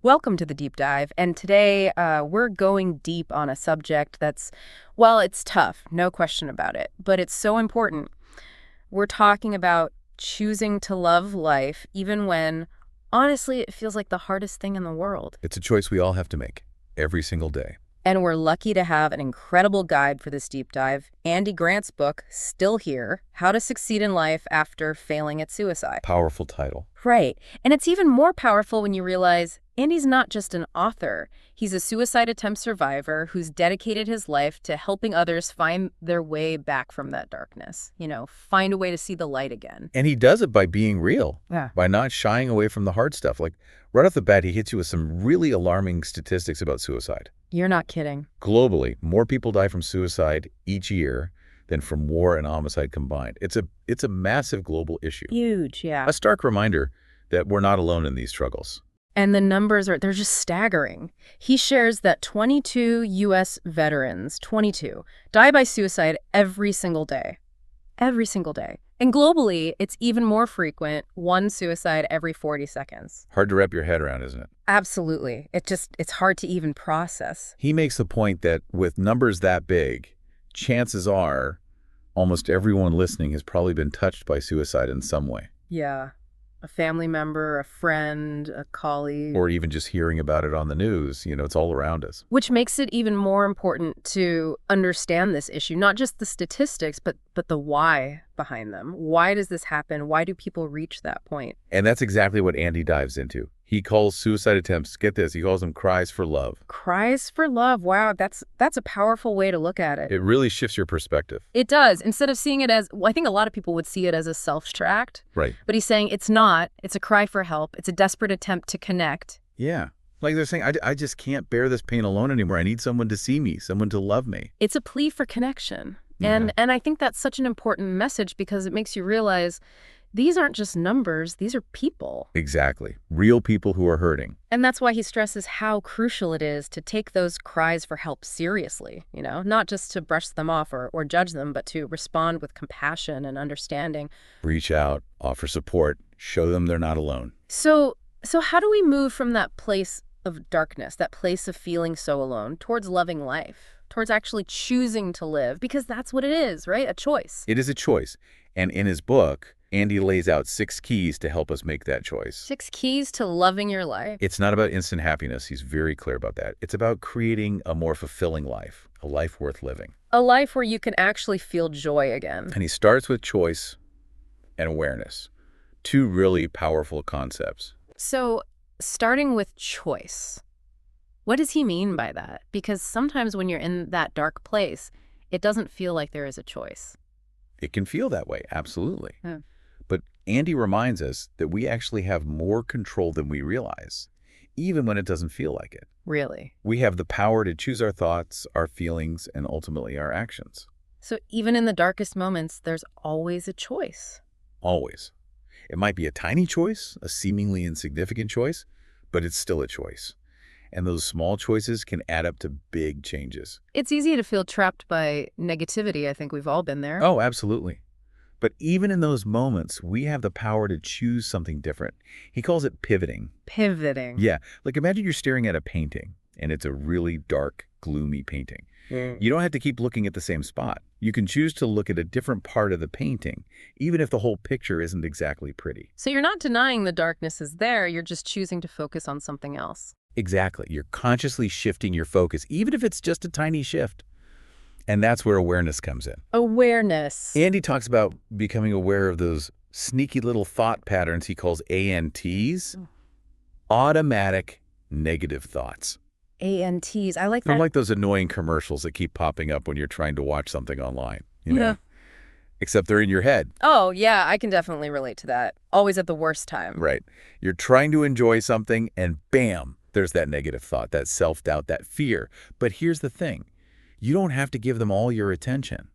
Welcome to the deep dive. And today we're going deep on a subject that's, well, it's tough, no question about it, but it's so important. We're talking about choosing to love life, even when, honestly, it feels like the hardest thing in the world. It's a choice we all have to make every single day. And we're lucky to have an incredible guide for this deep dive, Andy Grant's book, Still Here, How to Succeed in Life After Failing at Suicide. Powerful title. Right. And it's even more powerful when you realize Andy's not just an author. He's a suicide attempt survivor who's dedicated his life to helping others find their way back from that darkness. Find a way to see the light again. And he does it by being real, Yeah. by not shying away from the hard stuff. Like right off the bat, he hits you with some really alarming statistics about suicide. You're not kidding. Globally, more people die from suicide each year than from war and homicide combined. It's a massive global issue. Huge, yeah. A stark reminder that we're not alone in these struggles. And the numbers they're just staggering. He shares that 22 U.S. veterans, 22, die by suicide every single day. Every single day. And globally, it's even more frequent, one suicide every 40 seconds. Hard to wrap your head around, isn't it? Absolutely. It's hard to even process. He makes the point that with numbers that big, chances are almost everyone listening has probably been touched by suicide in some way. Yeah. A family member, a friend, a colleague. Or even just hearing about it on the news. It's all around us. Which makes it even more important to understand this issue, not just the statistics, but the why behind them. Why does this happen? Why do people reach that point? And that's exactly what Andy dives into. He calls suicide attempts, get this, he calls them cries for love. Cries for love. Wow, that's a powerful way to look at it. It really shifts your perspective. It does. Instead of seeing it as, well, I think a lot of people would see it as a self-tract. Right. But he's saying it's not. It's a cry for help. It's a desperate attempt to connect. Yeah. Like they're saying, I just can't bear this pain alone anymore. I need someone to see me, someone to love me. It's a plea for connection. Yeah. And I think that's such an important message because it makes you realize these aren't just numbers, these are people. Exactly. Real people who are hurting. And that's why he stresses how crucial it is to take those cries for help seriously, not just to brush them off or judge them, but to respond with compassion and understanding. Reach out, offer support, show them they're not alone. So how do we move from that place of darkness, that place of feeling so alone, towards loving life, towards actually choosing to live? Because that's what it is, right? A choice. It is a choice. And in his book, Andy lays out 6 keys to help us make that choice. 6 keys to loving your life. It's not about instant happiness. He's very clear about that. It's about creating a more fulfilling life, a life worth living. A life where you can actually feel joy again. And he starts with choice and awareness, 2 really powerful concepts. So, starting with choice, what does he mean by that? Because sometimes when you're in that dark place, it doesn't feel like there is a choice. It can feel that way, absolutely. Yeah. But Andy reminds us that we actually have more control than we realize, even when it doesn't feel like it. Really? We have the power to choose our thoughts, our feelings, and ultimately our actions. So even in the darkest moments, there's always a choice. Always. It might be a tiny choice, a seemingly insignificant choice, but it's still a choice. And those small choices can add up to big changes. It's easy to feel trapped by negativity. I think we've all been there. Oh, absolutely. But even in those moments, we have the power to choose something different. He calls it pivoting. Pivoting. Yeah, like imagine you're staring at a painting, and it's a really dark, gloomy painting. You don't have to keep looking at the same spot. You can choose to look at a different part of the painting, even if the whole picture isn't exactly pretty. So you're not denying the darkness is there, you're just choosing to focus on something else. Exactly. You're consciously shifting your focus, even if it's just a tiny shift. And that's where awareness comes in. Awareness. Andy talks about becoming aware of those sneaky little thought patterns he calls ANTs, automatic negative thoughts. ANTs. I like They're that. like those annoying commercials that keep popping up when you're trying to watch something online, Yeah. Except they're in your head. Oh, yeah, I can definitely relate to that. Always at the worst time. Right. You're trying to enjoy something and bam, there's that negative thought, that self-doubt, that fear. But here's the thing. You don't have to give them all your attention.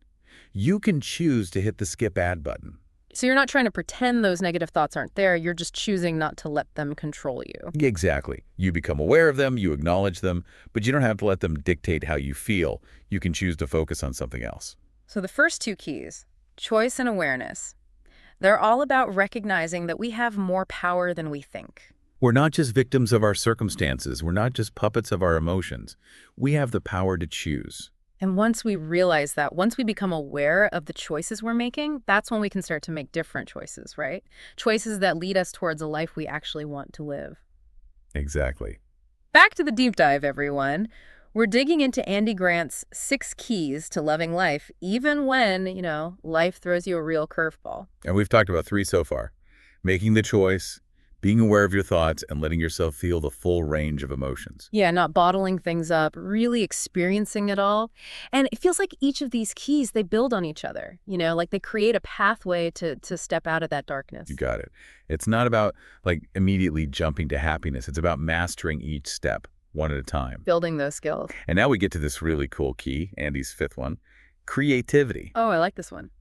You can choose to hit the skip ad button. So you're not trying to pretend those negative thoughts aren't there. You're just choosing not to let them control you. Exactly. You become aware of them, you acknowledge them, but you don't have to let them dictate how you feel. You can choose to focus on something else. So the first 2 keys, choice and awareness, they're all about recognizing that we have more power than we think. We're not just victims of our circumstances. We're not just puppets of our emotions. We have the power to choose. And once we realize that, once we become aware of the choices we're making, that's when we can start to make different choices, right? Choices that lead us towards a life we actually want to live. Exactly. Back to the deep dive, everyone. We're digging into Andy Grant's 6 keys to loving life, even when, life throws you a real curveball. And we've talked about 3 so far. Making the choice, being aware of your thoughts, and letting yourself feel the full range of emotions. Yeah, not bottling things up, really experiencing it all. And it feels like each of these keys, they build on each other, like they create a pathway to step out of that darkness. You got it. It's not about immediately jumping to happiness. It's about mastering each step one at a time. Building those skills. And now we get to this really cool key, Andy's 5th one, creativity. Oh, I like this one.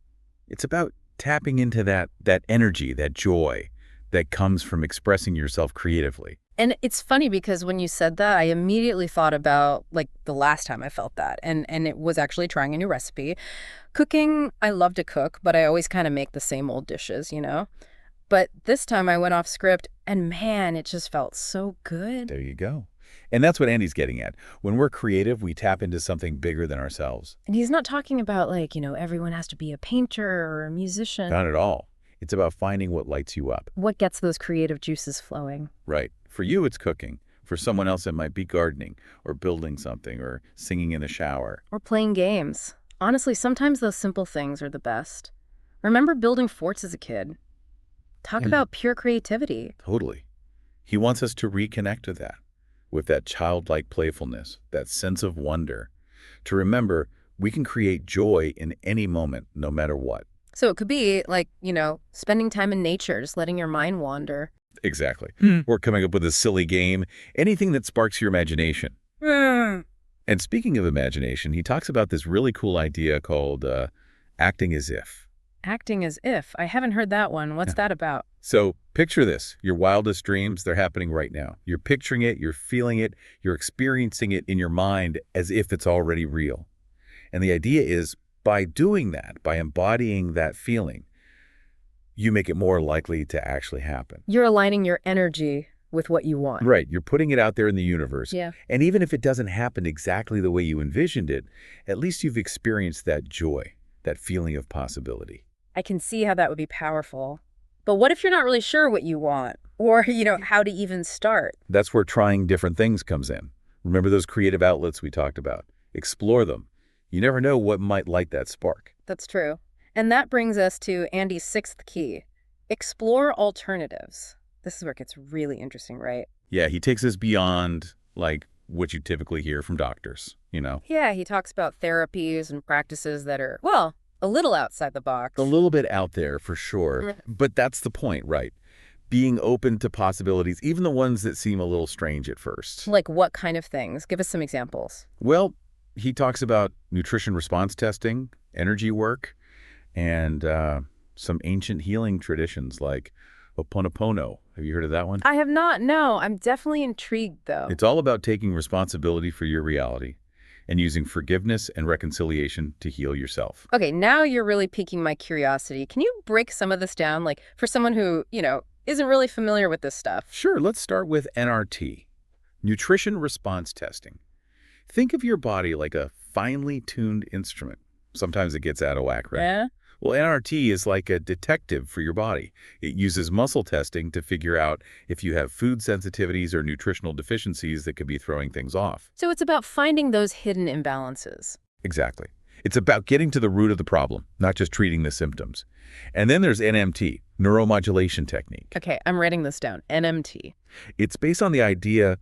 It's about tapping into that energy, that joy that comes from expressing yourself creatively. And it's funny because when you said that, I immediately thought about the last time I felt that. And it was actually trying a new recipe. Cooking, I love to cook, but I always kind of make the same old dishes. But this time I went off script and man, it just felt so good. There you go. And that's what Andy's getting at. When we're creative, we tap into something bigger than ourselves. And he's not talking about everyone has to be a painter or a musician. Not at all. It's about finding what lights you up. What gets those creative juices flowing? Right. For you, it's cooking. For someone else, it might be gardening or building something or singing in the shower. Or playing games. Honestly, sometimes those simple things are the best. Remember building forts as a kid? Talk about pure creativity. Totally. He wants us to reconnect to that, with that childlike playfulness, that sense of wonder. To remember, we can create joy in any moment, no matter what. So it could be spending time in nature, just letting your mind wander. Exactly. Or coming up with a silly game, anything that sparks your imagination. And speaking of imagination, he talks about this really cool idea called acting as if. Acting as if. I haven't heard that one. What's that about? So picture this. Your wildest dreams, they're happening right now. You're picturing it, you're feeling it, you're experiencing it in your mind as if it's already real. And the idea is, by doing that, by embodying that feeling, you make it more likely to actually happen. You're aligning your energy with what you want. Right. You're putting it out there in the universe. Yeah. And even if it doesn't happen exactly the way you envisioned it, at least you've experienced that joy, that feeling of possibility. I can see how that would be powerful. But what if you're not really sure what you want? Or, how to even start? That's where trying different things comes in. Remember those creative outlets we talked about? Explore them. You never know what might light that spark. That's true. And that brings us to Andy's 6th key. Explore alternatives. This is where it gets really interesting, right? Yeah, he takes us beyond, what you typically hear from doctors, Yeah, he talks about therapies and practices that are, a little outside the box. A little bit out there, for sure. But that's the point, right? Being open to possibilities, even the ones that seem a little strange at first. Like what kind of things? Give us some examples. Well, he talks about nutrition response testing, energy work, and some ancient healing traditions like Ho'oponopono. Have you heard of that one? I have not, no. I'm definitely intrigued, though. It's all about taking responsibility for your reality and using forgiveness and reconciliation to heal yourself. Okay, now you're really piquing my curiosity. Can you break some of this down, for someone who, isn't really familiar with this stuff? Sure, let's start with NRT, nutrition response testing. Think of your body like a finely tuned instrument. Sometimes it gets out of whack, right? Yeah? Well, NRT is like a detective for your body. It uses muscle testing to figure out if you have food sensitivities or nutritional deficiencies that could be throwing things off. So it's about finding those hidden imbalances. Exactly. It's about getting to the root of the problem, not just treating the symptoms. And then there's NMT, neuromodulation technique. Okay, I'm writing this down. NMT. It's based on the idea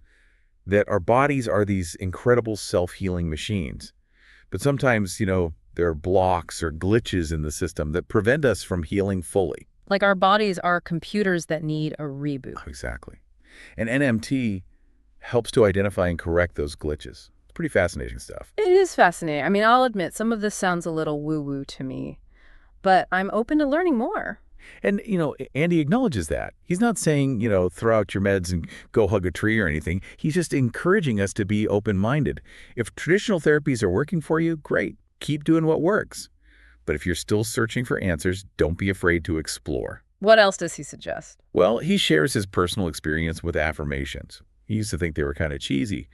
that our bodies are these incredible self-healing machines. But sometimes, there are blocks or glitches in the system that prevent us from healing fully. Like our bodies are computers that need a reboot. Exactly. And NMT helps to identify and correct those glitches. It's pretty fascinating stuff. It is fascinating. I mean, I'll admit, some of this sounds a little woo-woo to me, but I'm open to learning more. And, Andy acknowledges that. He's not saying, throw out your meds and go hug a tree or anything. He's just encouraging us to be open-minded. If traditional therapies are working for you, great. Keep doing what works. But if you're still searching for answers, don't be afraid to explore. What else does he suggest? Well, he shares his personal experience with affirmations. He used to think they were kind of cheesy,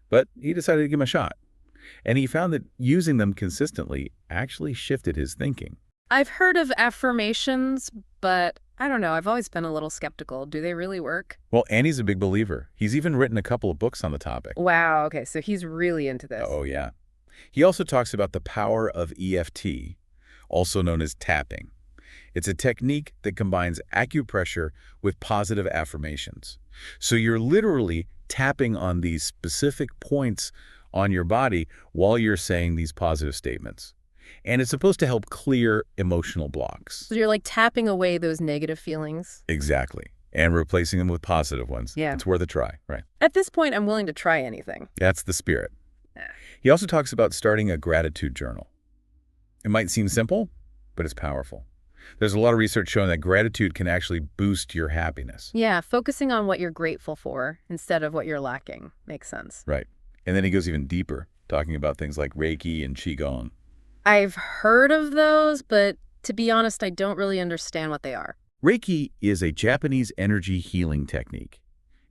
but he decided to give them a shot. And he found that using them consistently actually shifted his thinking. I've heard of affirmations, but I don't know. I've always been a little skeptical. Do they really work? Well, Andy's a big believer. He's even written a couple of books on the topic. Wow, okay, so he's really into this. Oh, yeah. He also talks about the power of EFT, also known as tapping. It's a technique that combines acupressure with positive affirmations. So you're literally tapping on these specific points on your body while you're saying these positive statements. And it's supposed to help clear emotional blocks. So you're like tapping away those negative feelings? Exactly. And replacing them with positive ones. Yeah. It's worth a try, right? At this point, I'm willing to try anything. That's the spirit. Yeah. He also talks about starting a gratitude journal. It might seem simple, but it's powerful. There's a lot of research showing that gratitude can actually boost your happiness. Yeah, focusing on what you're grateful for instead of what you're lacking makes sense. Right. And then he goes even deeper, talking about things like Reiki and Qigong. I've heard of those, but to be honest, I don't really understand what they are. Reiki is a Japanese energy healing technique.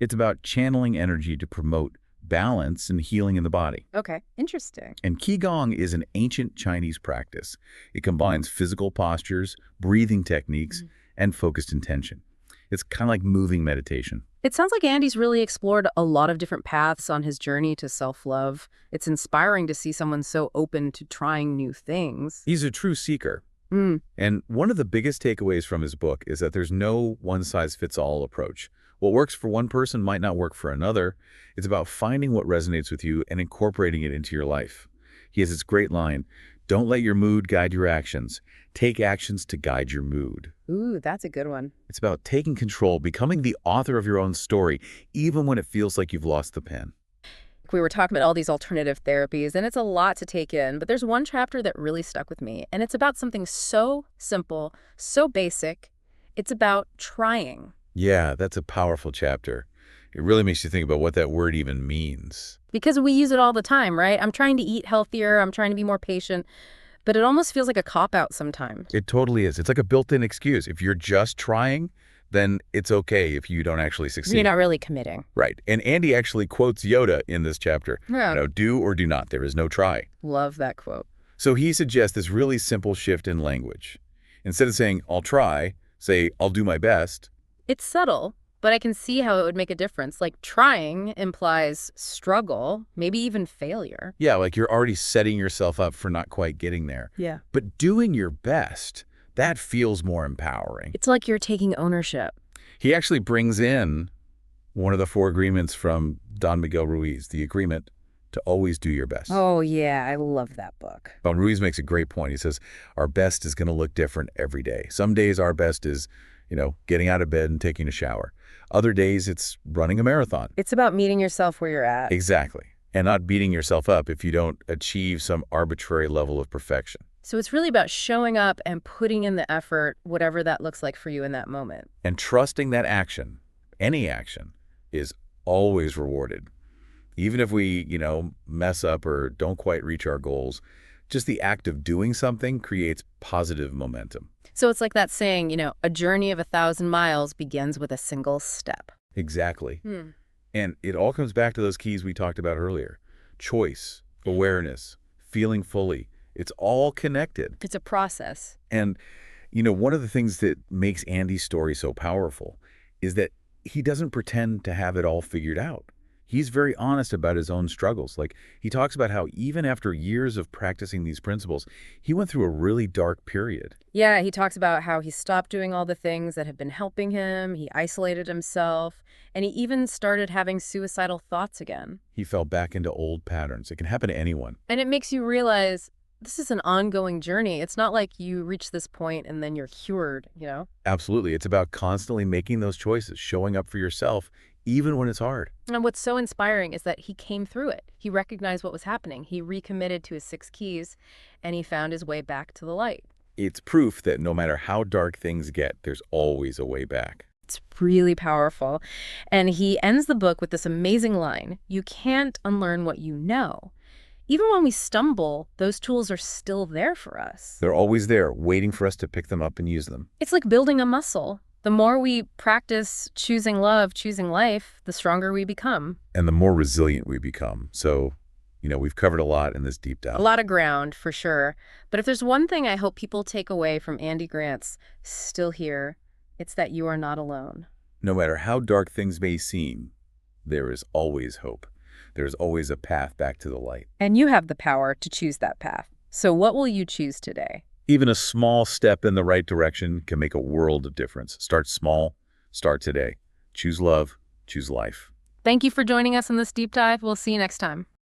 It's about channeling energy to promote balance and healing in the body. Okay, interesting. And Qigong is an ancient Chinese practice. It combines physical postures, breathing techniques, and focused intention. It's kind of like moving meditation. It sounds like Andy's really explored a lot of different paths on his journey to self-love. It's inspiring to see someone so open to trying new things. He's a true seeker. Mm. And one of the biggest takeaways from his book is that there's no one-size-fits-all approach. What works for one person might not work for another. It's about finding what resonates with you and incorporating it into your life. He has this great line, "Don't let your mood guide your actions. Take actions to guide your mood." Ooh, that's a good one. It's about taking control, becoming the author of your own story, even when it feels like you've lost the pen. We were talking about all these alternative therapies, and it's a lot to take in, but there's one chapter that really stuck with me, and it's about something so simple, so basic. It's about trying. Yeah, that's a powerful chapter. It really makes you think about what that word even means. Because we use it all the time, right? I'm trying to eat healthier, I'm trying to be more patient, but it almost feels like a cop-out sometimes. It totally is. It's like a built-in excuse. If you're just trying, then it's okay if you don't actually succeed. You're not really committing. Right. And Andy actually quotes Yoda in this chapter. Yeah. Do or do not. There is no try. Love that quote. So he suggests this really simple shift in language. Instead of saying, I'll try, say, I'll do my best. It's subtle, but I can see how it would make a difference. Like trying implies struggle, maybe even failure. Yeah, like you're already setting yourself up for not quite getting there. Yeah. But doing your best, that feels more empowering. It's like you're taking ownership. He actually brings in one of the 4 agreements from Don Miguel Ruiz, the agreement to always do your best. Oh, yeah, I love that book. Don Ruiz makes a great point. He says, our best is going to look different every day. Some days our best is, getting out of bed and taking a shower. Other days it's running a marathon. It's about meeting yourself where you're at. Exactly. And not beating yourself up if you don't achieve some arbitrary level of perfection. So it's really about showing up and putting in the effort, whatever that looks like for you in that moment. And trusting that action, any action, is always rewarded. Even if we, mess up or don't quite reach our goals, just the act of doing something creates positive momentum. So it's like that saying, a journey of 1,000 miles begins with a single step. Exactly. And it all comes back to those keys we talked about earlier. Choice, awareness, feeling fully. It's all connected. It's a process. And, one of the things that makes Andy's story so powerful is that he doesn't pretend to have it all figured out. He's very honest about his own struggles. Like, he talks about how even after years of practicing these principles, he went through a really dark period. Yeah, he talks about how he stopped doing all the things that had been helping him. He isolated himself, and he even started having suicidal thoughts again. He fell back into old patterns. It can happen to anyone. And it makes you realize this is an ongoing journey. It's not like you reach this point and then you're cured, Absolutely. It's about constantly making those choices, showing up for yourself, even when it's hard. And what's so inspiring is that he came through it. He recognized what was happening. He recommitted to his 6 keys, and he found his way back to the light. It's proof that no matter how dark things get, there's always a way back. It's really powerful. And he ends the book with this amazing line, "You can't unlearn what you know." even when we stumble, those tools are still there for us. They're always there, waiting for us to pick them up and use them. It's like building a muscle. The more we practice choosing love, choosing life, the stronger we become. And the more resilient we become. So, we've covered a lot in this deep dive. A lot of ground, for sure. But if there's one thing I hope people take away from Andy Grant's Still Here, it's that you are not alone. No matter how dark things may seem, there is always hope. There's always a path back to the light. And you have the power to choose that path. So what will you choose today? Even a small step in the right direction can make a world of difference. Start small, start today. Choose love, choose life. Thank you for joining us in this deep dive. We'll see you next time.